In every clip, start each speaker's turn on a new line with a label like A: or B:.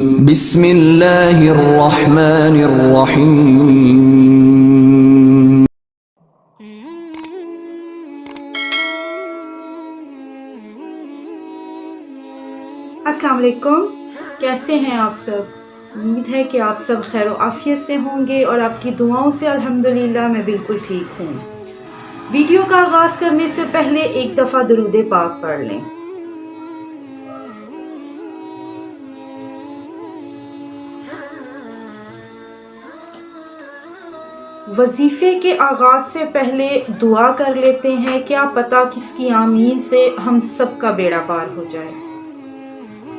A: بسم اللہ الرحمن الرحیم۔
B: السلام علیکم، کیسے ہیں آپ سب؟ امید ہے کہ آپ سب خیر و عافیت سے ہوں گے اور آپ کی دعاؤں سے الحمدللہ میں بالکل ٹھیک ہوں۔ ویڈیو کا آغاز کرنے سے پہلے ایک دفعہ درود پاک پڑھ لیں۔ وظیفے کے آغاز سے پہلے دعا کر لیتے ہیں، کیا پتہ کس کی آمین سے ہم سب کا بیڑا پار ہو جائے۔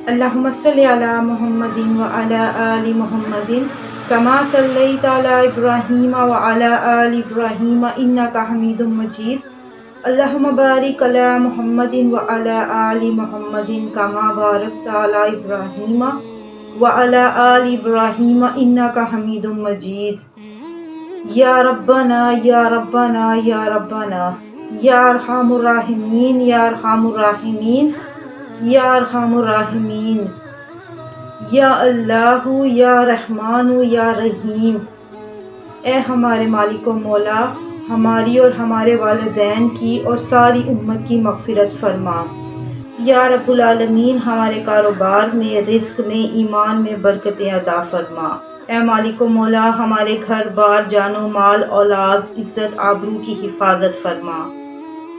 B: اللہم صلی علی محمد وعلی آل محمد کما صلیت علی ابراہیم وعلی آل ابراہیم انک حمید مجید۔ اللہم بارک علی محمد وعلی آل محمد کما بارکت علی ابراہیم وعلی آل ابراہیم انک حمید مجید۔ یا ربنا یا ربنا یا ربنا یا ارحم الراحمین یا ارحم الراحمین یا ارحم الراحمین، یا اللہ یا رحمان یا رحیم۔ اے ہمارے مالک و مولا، ہماری اور ہمارے والدین کی اور ساری امت کی مغفرت فرما۔ یا رب العالمین، ہمارے کاروبار میں، رزق میں، ایمان میں برکتیں عطا فرما۔ اے مالک و مولا، ہمارے گھر بار، جان و مال، اولاد، عزت آبرو کی حفاظت فرما۔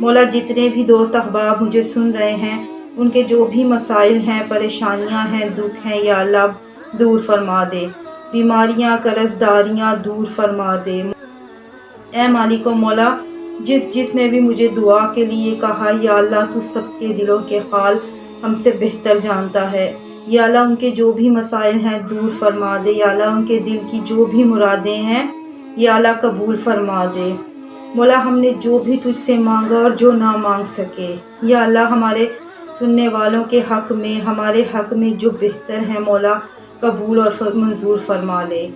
B: مولا، جتنے بھی دوست احباب مجھے سن رہے ہیں، ان کے جو بھی مسائل ہیں، پریشانیاں ہیں، دکھ ہیں، یا اللہ دور فرما دے۔ بیماریاں، قرض داریاں دور فرما دے۔ اے مالک و مولا، جس نے بھی مجھے دعا کے لیے کہا، یا اللہ تو سب کے دلوں کے حال ہم سے بہتر جانتا ہے۔ یا اللہ ان کے جو بھی مسائل ہیں دور فرما دے۔ یا اللہ ان کے دل کی جو بھی مرادیں ہیں، یا اللہ قبول فرما دے۔ مولا، ہم نے جو بھی تجھ سے مانگا اور جو نہ مانگ سکے، یا اللہ ہمارے سننے والوں کے حق میں، ہمارے حق میں جو بہتر ہے، مولا قبول اور منظور فرما لے۔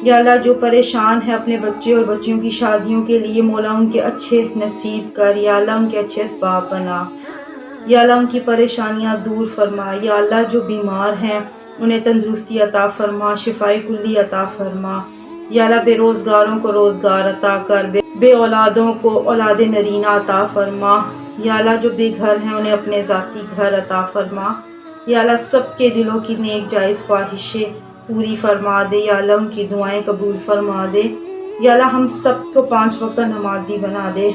B: یا اللہ جو پریشان ہے اپنے بچے اور بچیوں کی شادیوں کے لیے، مولا ان کے اچھے نصیب کر، یا اللہ ان کے اچھے اسباب بنا۔ یا اللہ ان کی پریشانیاں دور فرما۔ یا اللہ جو بیمار ہیں انہیں تندرستی عطا فرما، شفائی کلی عطا فرما۔ یا اللہ بے روزگاروں کو روزگار عطا کر، بے اولادوں کو اولاد نرینہ عطا فرما۔ یا اللہ جو بے گھر ہیں انہیں اپنے ذاتی گھر عطا فرما۔ یا اللہ سب کے دلوں کی نیک جائز خواہشیں پوری فرما دے۔ یا اللہ ان کی دعائیں قبول فرما دے۔ یا اللہ ہم سب کو 5 وقت نمازی بنا دے۔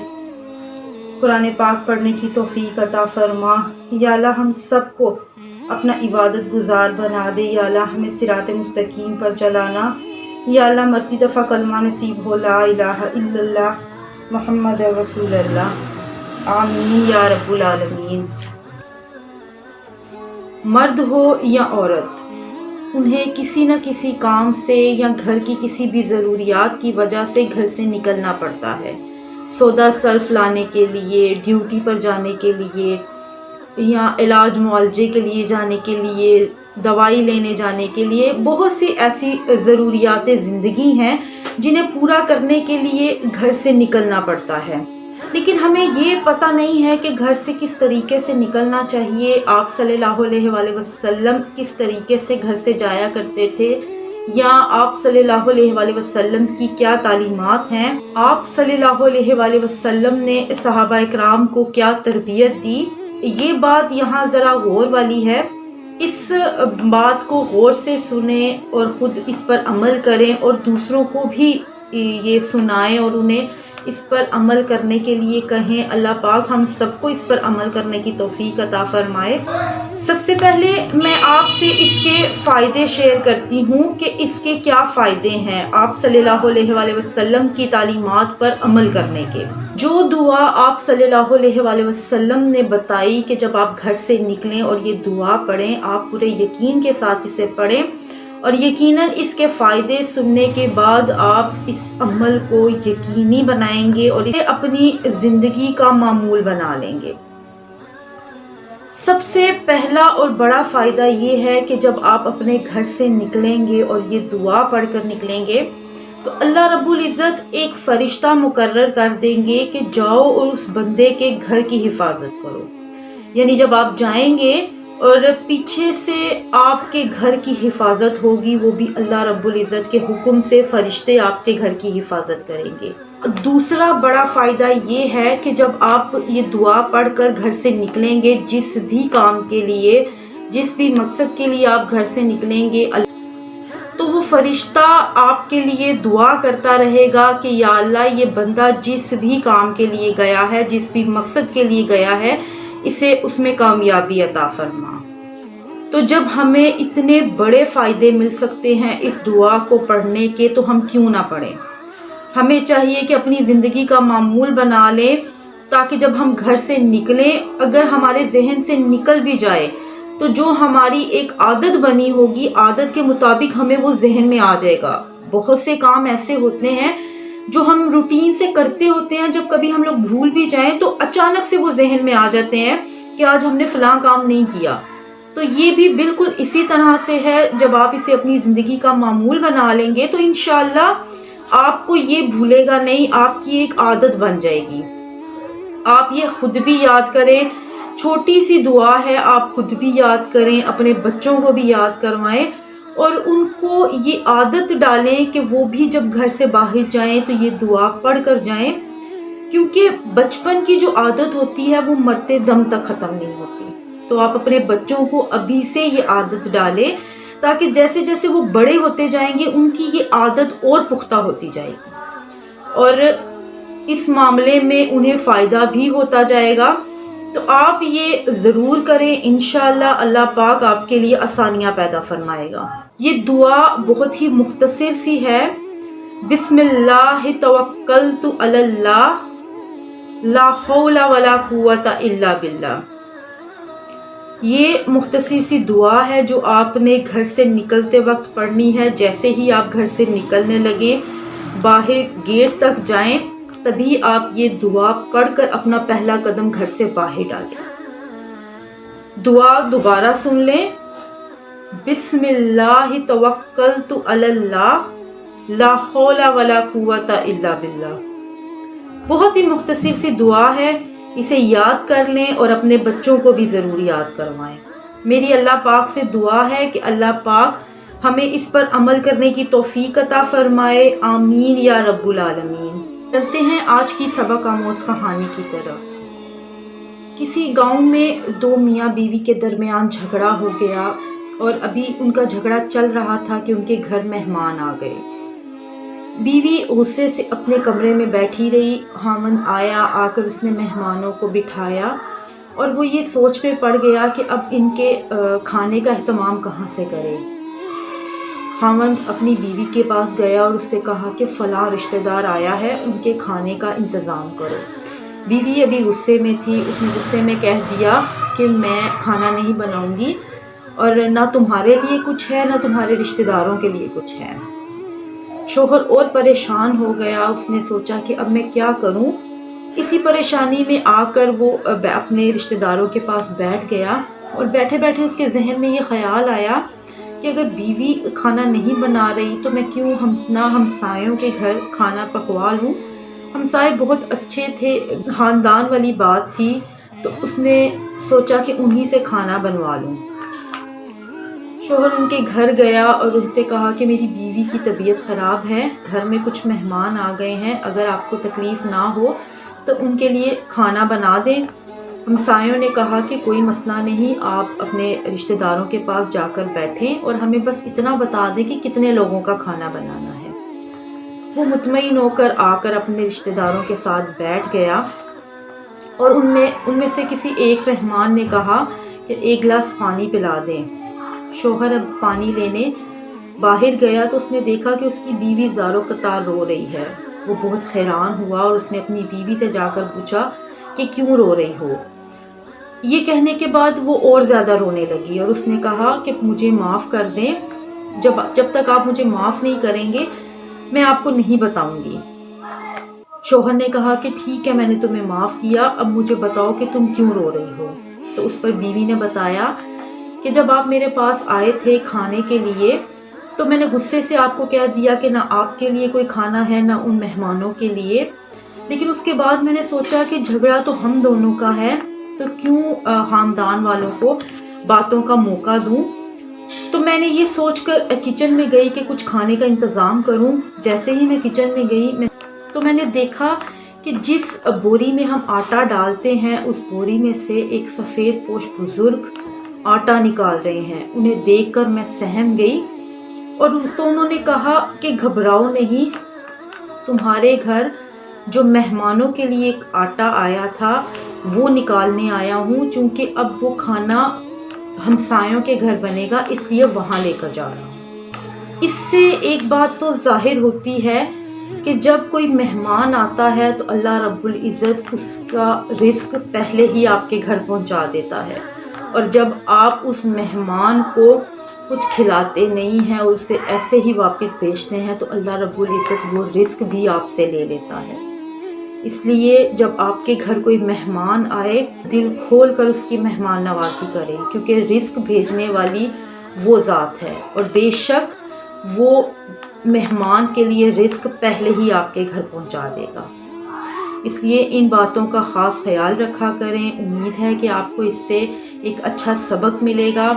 B: قرآن پاک پڑھنے کی توفیق عطا فرما۔ یا اللہ ہم سب کو اپنا عبادت گزار بنا دے۔ یا اللہ ہمیں صراط مستقیم پر چلانا۔ یا اللہ مرتی دفعہ کلمہ نصیب ہو، لا الہ الا اللہ محمد رسول اللہ، آمین یا رب العالمین۔ مرد ہو یا عورت، انہیں کسی نہ کسی کام سے یا گھر کی کسی بھی ضروریات کی وجہ سے گھر سے نکلنا پڑتا ہے۔ سودا صرف لانے کے لیے، ڈیوٹی پر جانے کے لیے، یا علاج معالجے کے لیے جانے کے لیے، دوائی لینے جانے کے لیے، بہت سی ایسی ضروریات زندگی ہیں جنہیں پورا کرنے کے لیے گھر سے نکلنا پڑتا ہے۔ لیکن ہمیں یہ پتہ نہیں ہے کہ گھر سے کس طریقے سے نکلنا چاہیے۔ آپ صلی اللہ علیہ وآلہ وسلم کس طریقے سے گھر سے جایا کرتے تھے، یا آپ صلی اللہ علیہ وآلہ وسلم کی کیا تعلیمات ہیں، آپ صلی اللہ علیہ وآلہ وسلم نے صحابہ اکرام کو کیا تربیت دی، یہ بات یہاں ذرا غور والی ہے۔ اس بات کو غور سے سنیں اور خود اس پر عمل کریں، اور دوسروں کو بھی یہ سنائیں اور انہیں اس پر عمل کرنے کے لیے کہیں۔ اللہ پاک ہم سب کو اس پر عمل کرنے کی توفیق عطا فرمائے۔ سب سے پہلے میں آپ سے اس کے فائدے شیئر کرتی ہوں کہ اس کے کیا فائدے ہیں آپ صلی اللہ علیہ وآلہ وسلم کی تعلیمات پر عمل کرنے کے۔ جو دعا آپ صلی اللہ علیہ وآلہ وسلم نے بتائی کہ جب آپ گھر سے نکلیں اور یہ دعا پڑھیں، آپ پورے یقین کے ساتھ اسے پڑھیں، اور یقیناً اس کے فائدے سننے کے بعد آپ اس عمل کو یقینی بنائیں گے اور اسے اپنی زندگی کا معمول بنا لیں گے۔ سب سے پہلا اور بڑا فائدہ یہ ہے کہ جب آپ اپنے گھر سے نکلیں گے اور یہ دعا پڑھ کر نکلیں گے، تو اللہ رب العزت ایک فرشتہ مقرر کر دیں گے کہ جاؤ اور اس بندے کے گھر کی حفاظت کرو۔ یعنی جب آپ جائیں گے اور پیچھے سے آپ کے گھر کی حفاظت ہوگی، وہ بھی اللہ رب العزت کے حکم سے فرشتے آپ کے گھر کی حفاظت کریں گے۔ دوسرا بڑا فائدہ یہ ہے کہ جب آپ یہ دعا پڑھ کر گھر سے نکلیں گے، جس بھی کام کے لیے، جس بھی مقصد کے لیے آپ گھر سے نکلیں گے، تو وہ فرشتہ آپ کے لیے دعا کرتا رہے گا کہ یا اللہ یہ بندہ جس بھی کام کے لیے گیا ہے، جس بھی مقصد کے لیے گیا ہے، اسے اس میں کامیابی عطا فرما۔ تو جب ہمیں اتنے بڑے فائدے مل سکتے ہیں اس دعا کو پڑھنے کے، تو ہم کیوں نہ پڑھیں؟ ہمیں چاہیے کہ اپنی زندگی کا معمول بنا لیں، تاکہ جب ہم گھر سے نکلیں، اگر ہمارے ذہن سے نکل بھی جائے تو جو ہماری ایک عادت بنی ہوگی، عادت کے مطابق ہمیں وہ ذہن میں آ جائے گا۔ بہت سے کام ایسے ہوتے ہیں جو ہم روٹین سے کرتے ہوتے ہیں، جب کبھی ہم لوگ بھول بھی جائیں تو اچانک سے وہ ذہن میں آ جاتے ہیں کہ آج ہم نے فلاں کام نہیں کیا۔ تو یہ بھی بالکل اسی طرح سے ہے، جب آپ اسے اپنی زندگی کا معمول بنا لیں گے تو انشاءاللہ آپ کو یہ بھولے گا نہیں، آپ کی ایک عادت بن جائے گی۔ آپ یہ خود بھی یاد کریں، چھوٹی سی دعا ہے، آپ خود بھی یاد کریں، اپنے بچوں کو بھی یاد کروائیں اور ان کو یہ عادت ڈالیں کہ وہ بھی جب گھر سے باہر جائیں تو یہ دعا پڑھ کر جائیں، کیونکہ بچپن کی جو عادت ہوتی ہے وہ مرتے دم تک ختم نہیں ہوتی۔ تو آپ اپنے بچوں کو ابھی سے یہ عادت ڈالیں، تاکہ جیسے جیسے وہ بڑے ہوتے جائیں گے ان کی یہ عادت اور پختہ ہوتی جائے گی اور اس معاملے میں انہیں فائدہ بھی ہوتا جائے گا۔ تو آپ یہ ضرور کریں، انشاءاللہ اللہ پاک آپ کے لیے آسانیاں پیدا فرمائے گا۔ یہ دعا بہت ہی مختصر سی ہے، بسم اللہ توکلت علی اللہ لا حول ولا قوت الا باللہ۔ یہ مختصر سی دعا ہے جو آپ نے گھر سے نکلتے وقت پڑھنی ہے۔ جیسے ہی آپ گھر سے نکلنے لگے، باہر گیٹ تک جائیں، تبھی آپ یہ دعا پڑھ کر اپنا پہلا قدم گھر سے باہر ڈالیں۔ دعا دوبارہ سن لیں، بسم اللہ توکلت علی اللہ لا حول ولا قوت الا باللہ۔ بہت ہی مختصر سی دعا ہے، اسے یاد کر لیں اور اپنے بچوں کو بھی ضرور یاد کروائیں۔ میری اللہ پاک سے دعا ہے کہ اللہ پاک ہمیں اس پر عمل کرنے کی توفیق عطا فرمائے، آمین یا رب العالمین۔ چلتے ہیں آج کی سبق آموز کہانی کی طرف۔ کسی گاؤں میں دو میاں بیوی کے درمیان جھگڑا ہو گیا اور ابھی ان کا جھگڑا چل رہا تھا کہ ان کے گھر مہمان آ گئے۔ بیوی غصے سے اپنے کمرے میں بیٹھی رہی، خاوند آیا، آ کر اس نے مہمانوں کو بٹھایا اور وہ یہ سوچ میں پڑ گیا کہ اب ان کے کھانے کا اہتمام کہاں سے کرے۔ خاوند اپنی بیوی کے پاس گیا اور اس سے کہا کہ فلاں رشتہ دار آیا ہے، ان کے کھانے کا انتظام کرو۔ بیوی ابھی غصے میں تھی، اس نے غصے میں کہہ دیا کہ میں کھانا نہیں بناؤں گی اور نہ تمہارے لیے کچھ ہے نہ تمہارے رشتہ داروں کے لیے کچھ ہے۔ شوہر اور پریشان ہو گیا، اس نے سوچا کہ اب میں کیا کروں۔ اسی پریشانی میں آ کر وہ اپنے رشتہ داروں کے پاس بیٹھ گیا اور بیٹھے بیٹھے اس کے ذہن میں یہ خیال آیا کہ اگر بیوی کھانا نہیں بنا رہی تو میں کیوں نہ ہمسایوں کے گھر کھانا پکوا لوں۔ ہمسائے بہت اچھے تھے، خاندان والی بات تھی، تو اس نے سوچا کہ انہی سے کھانا بنوا لوں۔ شوہر ان کے گھر گیا اور ان سے کہا کہ میری بیوی کی طبیعت خراب ہے، گھر میں کچھ مہمان آ گئے ہیں، اگر آپ کو تکلیف نہ ہو تو ان کے لیے کھانا بنا دیں۔ ہمسایوں نے کہا کہ کوئی مسئلہ نہیں، آپ اپنے رشتہ داروں کے پاس جا کر بیٹھیں اور ہمیں بس اتنا بتا دیں کہ کتنے لوگوں کا کھانا بنانا ہے۔ وہ مطمئن ہو کر آ کر اپنے رشتہ داروں کے ساتھ بیٹھ گیا اور ان میں سے کسی ایک مہمان نے کہا کہ ایک گلاس پانی پلا دیں۔ شوہر اب پانی لینے باہر گیا تو اس نے دیکھا کہ اس کی بیوی زار و قطار رو رہی ہے۔ وہ بہت حیران ہوا اور اس نے اپنی بیوی سے جا کر پوچھا کہ کیوں رو رہی ہو۔ یہ کہنے کے بعد وہ اور زیادہ رونے لگی اور اس نے کہا کہ مجھے معاف کر دیں، جب تک آپ مجھے معاف نہیں کریں گے میں آپ کو نہیں بتاؤں گی۔ شوہر نے کہا کہ ٹھیک ہے، میں نے تمہیں معاف کیا، اب مجھے بتاؤ کہ تم کیوں رو رہی ہو۔ تو اس پر بیوی نے بتایا کہ جب آپ میرے پاس آئے تھے کھانے کے لیے تو میں نے غصے سے آپ کو کہہ دیا کہ نہ آپ کے لیے کوئی کھانا ہے نہ ان مہمانوں کے لیے، لیکن اس کے بعد میں نے سوچا کہ جھگڑا تو ہم دونوں کا ہے، تو کیوں خاندان والوں کو باتوں کا موقع دوں۔ تو میں نے یہ سوچ کر کچن میں گئی کہ کچھ کھانے کا انتظام کروں۔ جیسے ہی میں کچن میں گئی تو میں نے دیکھا کہ جس بوری میں ہم آٹا ڈالتے ہیں اس بوری میں سے ایک سفید پوش بزرگ آٹا نکال رہے ہیں۔ انہیں دیکھ کر میں سہم گئی اور تو انہوں نے کہا کہ گھبراؤ نہیں، تمہارے گھر جو مہمانوں کے لیے ایک آٹا آیا تھا وہ نکالنے آیا ہوں، چونکہ اب وہ کھانا ہمسایوں کے گھر بنے گا اس لیے وہاں لے کر جا رہا ہوں۔ اس سے ایک بات تو ظاہر ہوتی ہے کہ جب کوئی مہمان آتا ہے تو اللہ رب العزت اس کا رزق پہلے ہی آپ کے گھر پہنچا دیتا ہے، اور جب آپ اس مہمان کو کچھ کھلاتے نہیں ہیں اور اسے ایسے ہی واپس بھیجتے ہیں تو اللہ رب العزت وہ رزق بھی آپ سے لے لیتا ہے۔ اس لیے جب آپ کے گھر کوئی مہمان آئے دل کھول کر اس کی مہمان نوازی کریں، کیونکہ رزق بھیجنے والی وہ ذات ہے اور بے شک وہ مہمان کے لیے رزق پہلے ہی آپ کے گھر پہنچا دے گا۔ اس لیے ان باتوں کا خاص خیال رکھا کریں۔ امید ہے کہ آپ کو اس سے ایک اچھا سبق ملے گا۔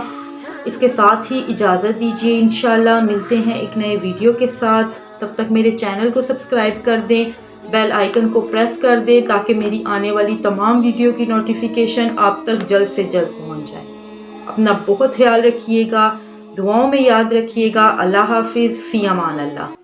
B: اس کے ساتھ ہی اجازت دیجیے، انشاءاللہ ملتے ہیں ایک نئے ویڈیو کے ساتھ۔ تب تک میرے چینل کو سبسکرائب کر دیں، بیل آئیکن کو پریس کر دیں تاکہ میری آنے والی تمام ویڈیو کی نوٹیفیکیشن آپ تک جلد سے جلد پہنچ جائے۔ اپنا بہت خیال رکھیے گا، دعاؤں میں یاد رکھیے گا۔ اللہ حافظ، فی امان اللہ۔